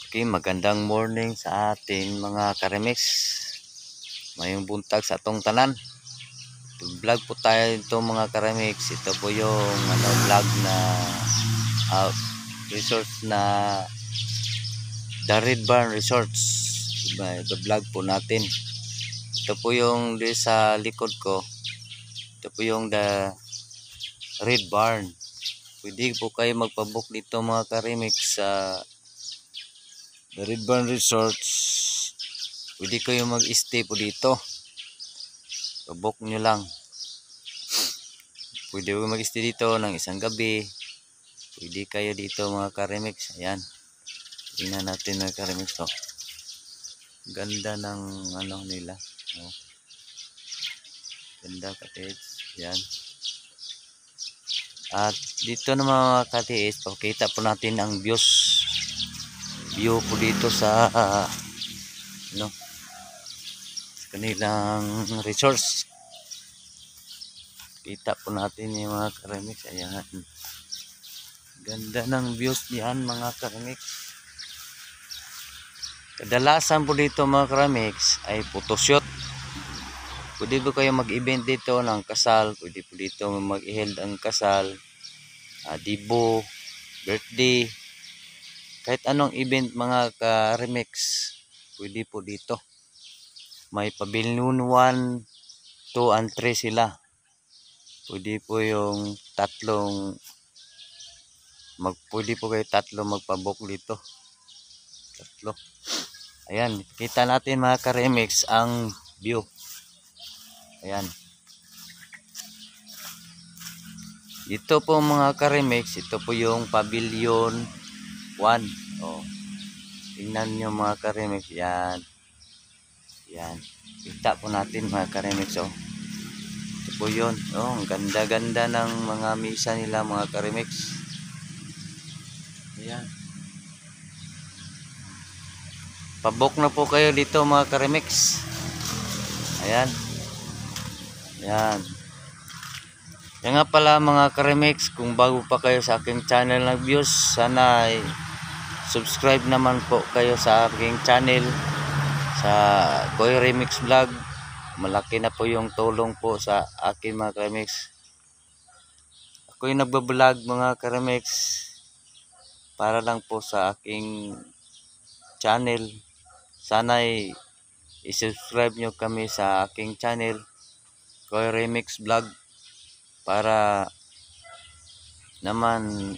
Okay, magandang morning sa atin mga karemix. Mayong buntag sa atong tanan. Vlog po tayo ito mga karemix. Ito po yung vlog na resort na The Red Barn Resorts. Vlog po natin. Ito po yung di sa likod ko. Ito po yung The Red Barn. Pwede po kayo magpabook dito mga karemix sa The Red Barn Resorts. Pwede kayo mag-stay po dito. Book nyo lang. Pwede kayo mag-stay dito ng isang gabi. Pwede kayo dito mga karemix. Ayan. Tingnan natin mga karemix. Oh. Ganda ng nila. Oh. Ganda cottage. Ayan. At dito naman mga katiis, pakita po natin ang views. View po dito sa kanilang resource. Kita po natin yung mga karemix. Ayan. Ganda ng views diyan mga karemix. Kadalasan po dito mga karemix ay photoshoot. Pwede po kayo mag-event dito ng kasal. Pwede po dito mag-held ang kasal. Dibo, birthday. Kahit anong event mga karemix. Pwede po dito. May pavilion 1, 2, and 3 sila. Pwede po yung pwede po kayo tatlo magpabook dito. Tatlo. Ayan, kita natin mga karemix ang view. Ayan. Ito po mga karemix, ito po yung pavilion 1. Oh. Tingnan nyo mga karemix. Yan. Yan. Kita po natin mga karemix. Oh. Ito po yun. Oh, ang ganda-ganda ng mga misa nila mga karemix. Ayan. Pabook na po kayo dito mga karemix. Ayan. Ayan. Yan nga pala mga karemix, kung bago pa kayo sa aking channel na views, sana ay subscribe naman po kayo sa aking channel sa Koy Remix Vlog. Malaki na po yung tulong po sa aking mga karemix. Ako yung nagbablog mga karemix para lang po sa aking channel. Sana ay i-subscribe nyo kami sa aking channel Koy Remix Vlog para naman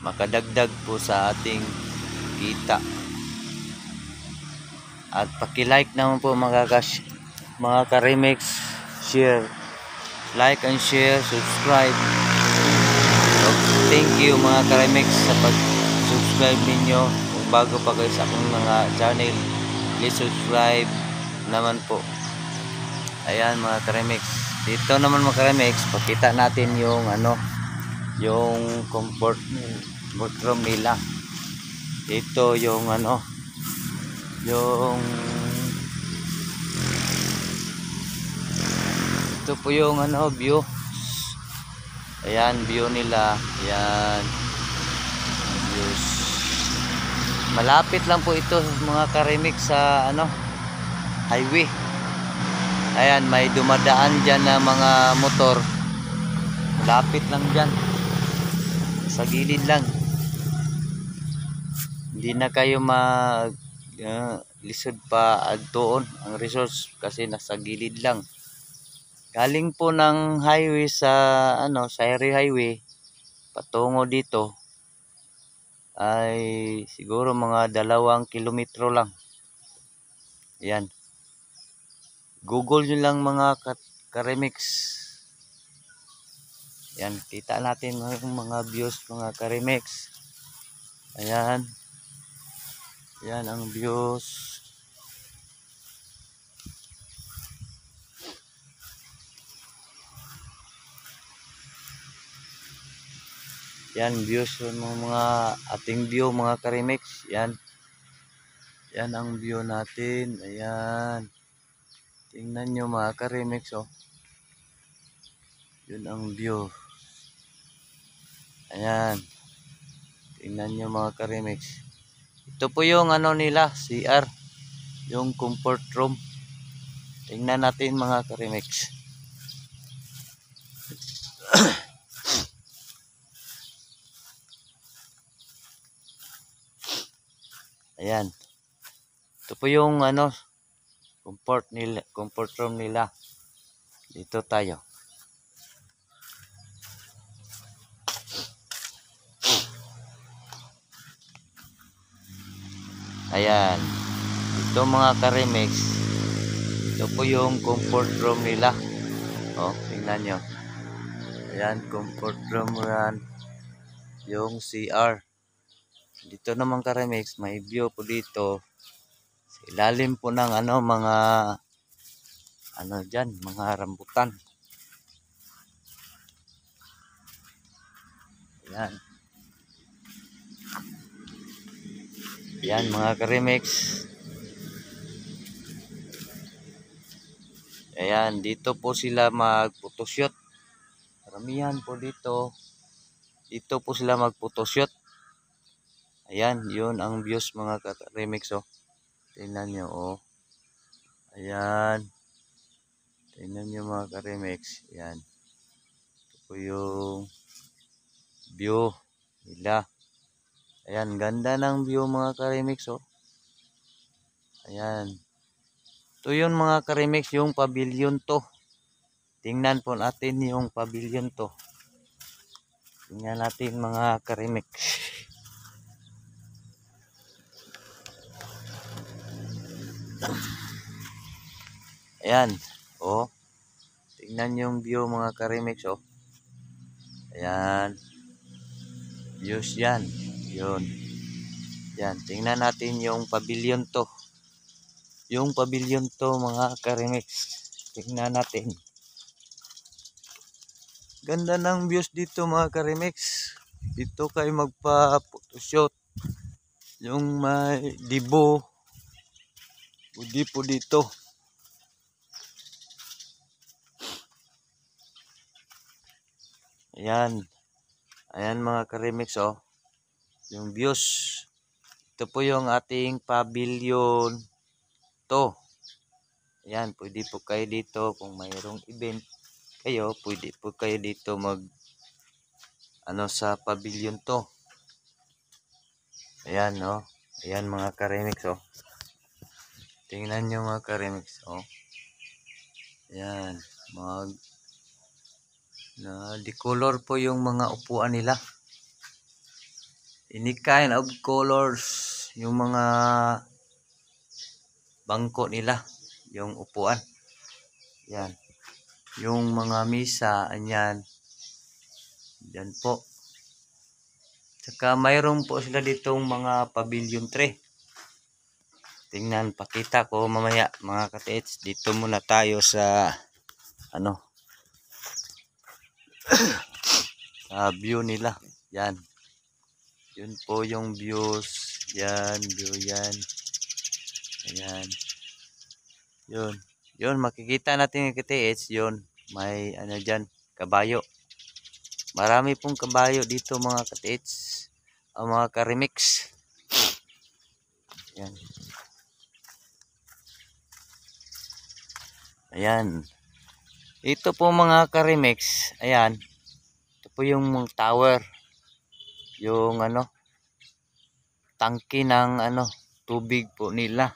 makadagdag po sa ating kita. At paki-like naman po mga karemix, share, like and share, subscribe. So, thank you mga karemix sa pag-subscribe ninyo. Kung bago pa kayo sa aking mga channel, please subscribe naman po. Ayan mga karemix. Dito naman mga karemix, pakita natin yung yung comfort room nila. Ito yung ito po yung view. Ayan, view nila. Ayan. Views. Malapit lang po ito mga karemix sa highway. Ayan, may dumadaan dyan na mga motor. Malapit lang dyan. Sa gilid lang. Hindi na kayo lisod pa doon ang resource kasi nasa gilid lang. Galing po ng highway sa Sayri Highway patungo dito ay siguro mga 2 kilometro lang. Ayan. Google nyo lang mga karemix. Ayan, kita natin mga views mga karemix. Ayan. Ayan ang views. Yan views ng mga ating view mga karemix. Yan. Yan ang view natin. Ayan. Tingnan nyo mga karemix. Oh. Yun ang view. Ayan. Tingnan nyo mga karemix. Ito po yung ano nila, CR, yung comfort room. Tingnan natin mga Karimex. Ayan. Ito po yung ano, comfort room nila. Dito tayo. Ayan. Ito mga Karimex. Ito po yung comfort room nila. Oh, tingnan nyo. Ayan, comfort room yan. Yung CR. Dito naman Karimex, may view po dito. Sa ilalim po ng ano, mga ano dyan, mga rambutan. Ayan. Ayan mga Karimex. Ayan, dito po sila mag-photoshoot. Karamihan po dito. Dito po sila mag-photoshoot. Ayan, yun ang views mga Karimex. Oh. Tingnan nyo, oh. Ayan. Tingnan nyo mga Karimex. Ayan. Ito po yung view nila. Ayan, ganda ng view mga Karimex. Oh. Ayan. Ito yun mga Karimex, yung pavilion to. Tingnan po natin yung pavilion to. Tingnan natin mga Karimex. Ayan. Oh. Tingnan yung view mga Karimex. Oh. Ayan. Views yan. Yun. Yan. Tingnan natin yung pavilion to. Yung pavilion to mga Karimex. Tingnan natin. Ganda ng views dito mga Karimex. Dito kayo magpa-photoshoot. Yung may dibo. Budi po dito. Ayan. Ayan mga Karimex oh. Yung views. Ito po yung ating pavilion to. Ayan. Pwede po kayo dito kung mayroong event kayo. Pwede po kayo dito mag ano sa pavilion to. Ayan oh. Ayan mga Karimex oh. Tingnan nyo mga Karimex oh. Ayan. Decolor po yung mga upuan nila. Any kind of colors yung mga bangko nila, yung upuan. Yan. Yung mga misa, anyan. Yan po. Tsaka mayroon po sila ditong mga pavilion tray. Tingnan, pakita ko mamaya mga ka-TH. Dito muna tayo sa ano sa view nila. Yan. Yun po yung views. Yan, view yan. Ayan. Yun. Yun, makikita natin yung ka-TH. Yun, may ano dyan, kabayo. Marami pong kabayo dito mga ka-TH. Ang mga Karimex. Ayan. Ayan. Ito po mga Karimex. Ayan. Ito po yung tower. Yung ano, tangke ng ano, tubig po nila.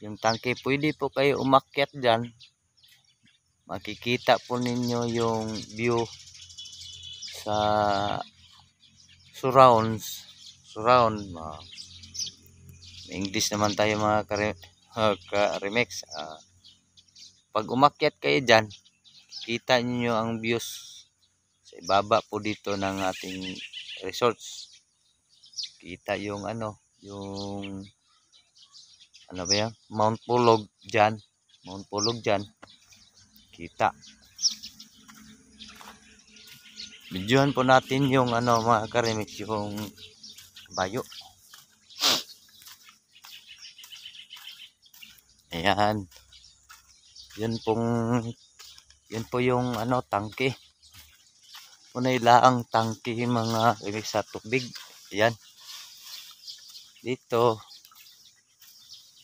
Yung tangke, pwede po kayo umakyat dyan. Makikita po ninyo yung view sa surround. English naman tayo mga Karimex. Pag umakyat kayo dyan, kita niyo ang views sa ibaba po dito ng ating resorts. Kita yung ano, yung ano ba yan? Mount Pulag dyan. Mount Pulag dyan. Kita. Videohan po natin yung ano mga Karimex, yung bayo. Ayan. Yun po yung ano tangke. Punay laang tangke mga Karimex sa tubig. Ayan. dito.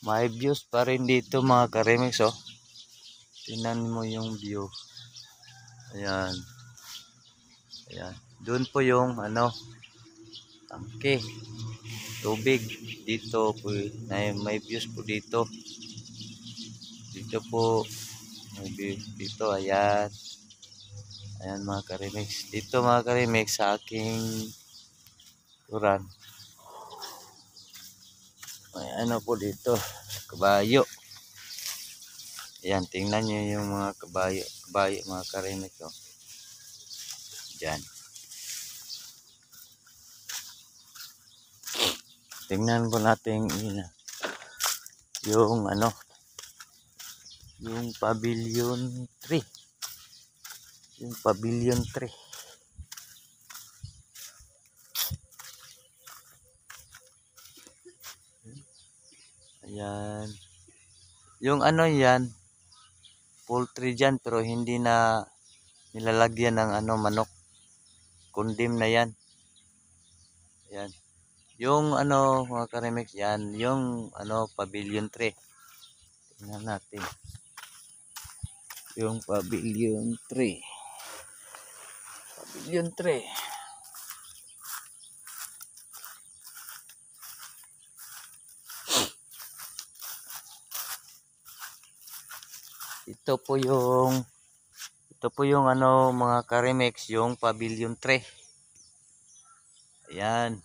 May views pa rin dito mga ka-remix, oh. Tingnan mo yung view. Ayan. Ayan. Doon po yung tangke. Tubig. Dito po. May views po dito. Dito po. May views dito. Ayan. Ayan mga ka-remix. Dito mga ka-remix sa aking turan. May po dito. Kabayo. Ayan. Tingnan nyo yung mga kabayo. Kabayo mga ka-remix, oh. Diyan. Tingnan po natin yung yung pavilion 3. Yung pavilion 3. Ayan. Yung yan, poultry dyan pero hindi na nilalagyan ng manok. Kundim na yan. Ayan. Yung mga ka-remix yan, yung pavilion 3. Tingnan natin. Yung pavilion 3. Pavilion 3. Ito po yung mga ka-remix, yung pavilion 3. Ayan.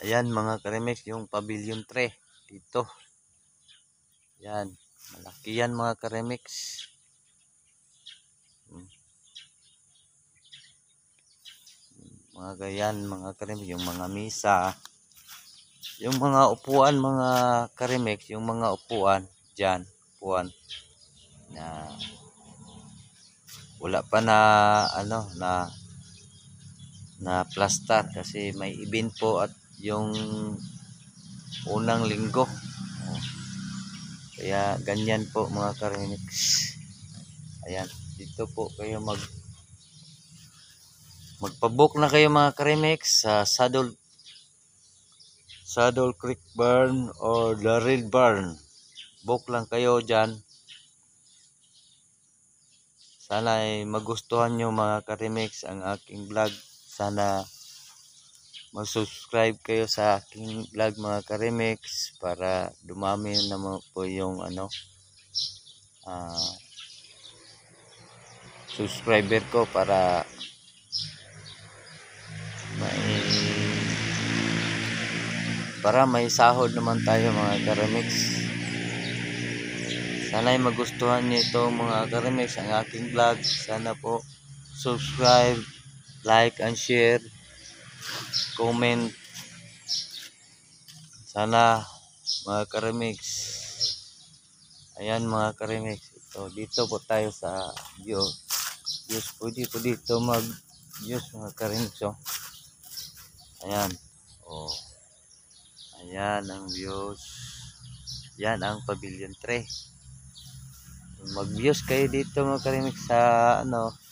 Ayan mga ka-remix, yung pavilion 3 dito. Ayan, malaki yan mga ka-remix. Mga ganyan mga ka-remix, yung mga misa, yung mga upuan mga ka-remix, yung mga upuan dyan, upuan na wala pa na na plaster kasi may event po at yung unang linggo. Kaya ganyan po mga ka-remix. Ayan, dito po kayo magpabook na kayo mga ka-remix sa Saddle Creek Barn or the Red Barn. Book lang kayo dyan. Sana ay magustuhan nyo mga ka-remix ang aking vlog. Sana mag-subscribe kayo sa aking vlog mga ka-remix para dumami naman po yung subscriber ko para may sahod naman tayo mga ka-remix. Sana ay magustuhan niyo itong mga ka-remix ang aking vlog. Sana po subscribe, like and share, comment. Sana mga ka-remix. Ayan mga ka-remix. Dito po tayo sa views. Pwede po dito mag-views mga ka-remix. Ayan. Ayan ang views. Yan ang pavilion 3. Mag-views kayo dito mga ka-remix sa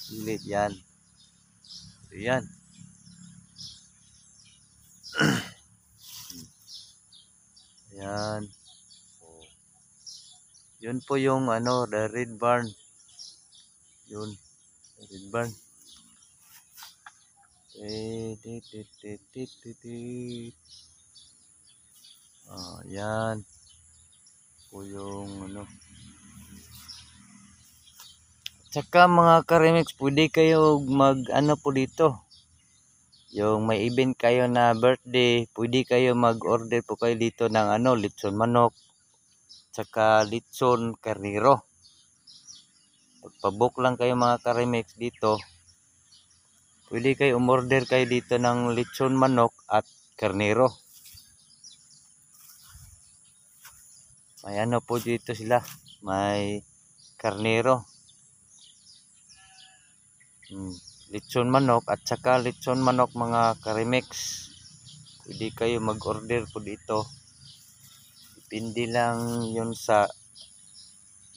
gilid yan. Ayan. Ayan. Yun po yung the Red Barn. Yun, the Red Barn. Ayan po yung Tsaka mga ka-remix, pwede kayo po dito. Yung may event kayo na birthday, pwede kayo mag-order po kayo dito ng lechon manok, tsaka lechon karnero. Pagpabook lang kayo mga ka-remix dito. Pwede kayo umorder kayo dito ng lechon manok at karnero. May po dito sila. May karnero. Lechon manok at saka lechon manok mga ka-remix. Pwede kayo mag-order po dito. Depende lang yun sa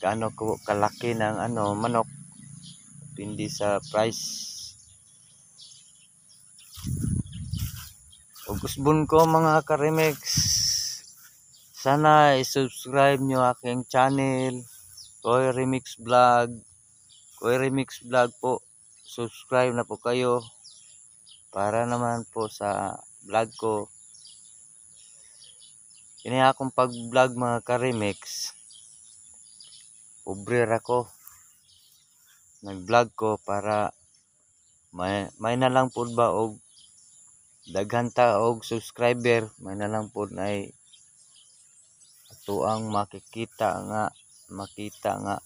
gaano kalaki ng manok. Depende sa price. ug usbon ko mga ka-remix, sana i-subscribe nyo aking channel, Koy Remix Vlog. Koy Remix Vlog po, subscribe na po kayo para naman po sa vlog ko. Kini akong pag-vlog mga ka-remix, pobre ako. Nag-vlog ko para may na lang po ba og daghan ta og subscriber, may na lang po ay tuang makita nga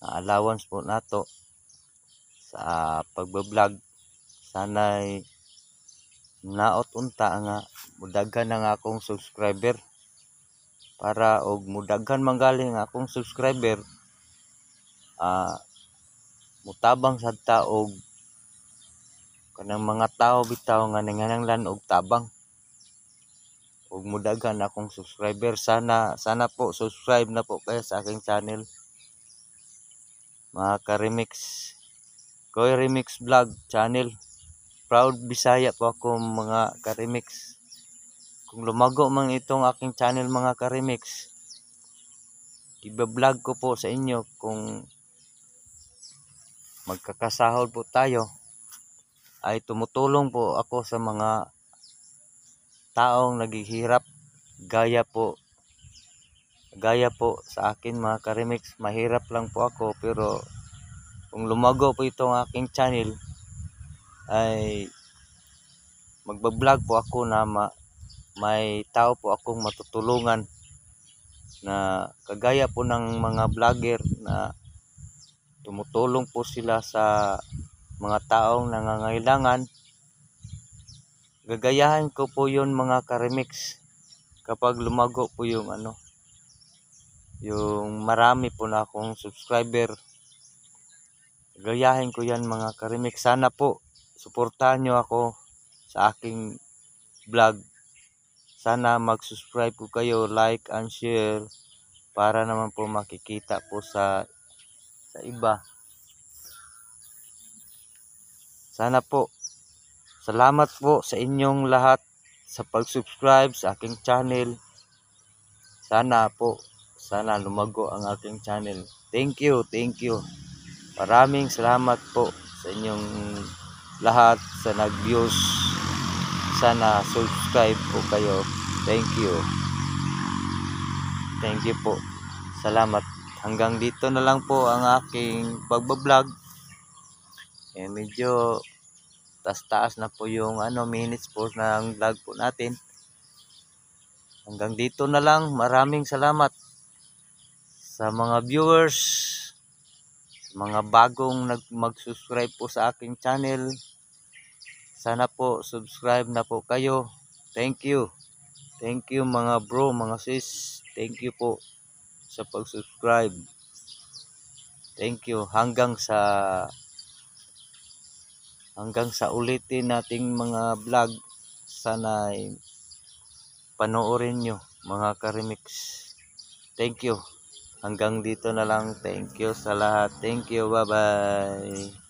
allowance po nato sa pagbablog. Sana'y naot unta nga mudaghan na nga akong subscriber para og mudaghan manggaling akong subscriber, mutabang sad ta og kanang mga tao bitaw nga nanginahanglan og tabang ug mudaghan akong subscriber. Sana po subscribe na po kayo sa aking channel mga ka-remix, Koy Remix Vlog channel. Proud Bisaya po ako mga ka-remix. Kung lumago man itong aking channel mga ka-remix, iba-vlog ko po sa inyo kung magkakasahod po tayo, ay tumutulong po ako sa mga taong naghihirap gaya po sa akin mga ka-remix. Mahirap lang po ako, pero kung lumago po itong aking channel ay magbablog po ako na may tao po akong matutulungan na kagaya po ng mga vlogger na tumutulong po sila sa mga taong nangangailangan. Gagayahin ko po yun mga ka-remix kapag lumago po yung yung marami po na akong subscriber. Gagayahin ko yan mga ka-remix. Sana po suportahan nyo ako sa aking vlog. Sana mag-subscribe po kayo, like and share para naman po makikita po sa iba. Sana po, salamat po sa inyong lahat sa pag-subscribe sa aking channel. Sana lumago ang aking channel. Thank you. Maraming salamat po sa inyong lahat sa nag-views. Sana subscribe po kayo. Thank you po. Salamat. Hanggang dito na lang po ang aking pagbablog. Medyo taas na po yung minutes po ng vlog po natin. Hanggang dito na lang. Maraming salamat sa mga viewers, mga bagong mag-subscribe po sa aking channel. Sana po subscribe na po kayo. Thank you mga bro, mga sis. Thank you po sa pag-subscribe. Thank you. Hanggang sa ulitin nating mga vlog. Sana panoorin nyo mga ka-remix. Thank you. Hanggang dito na lang. Thank you sa lahat. Thank you. Bye bye.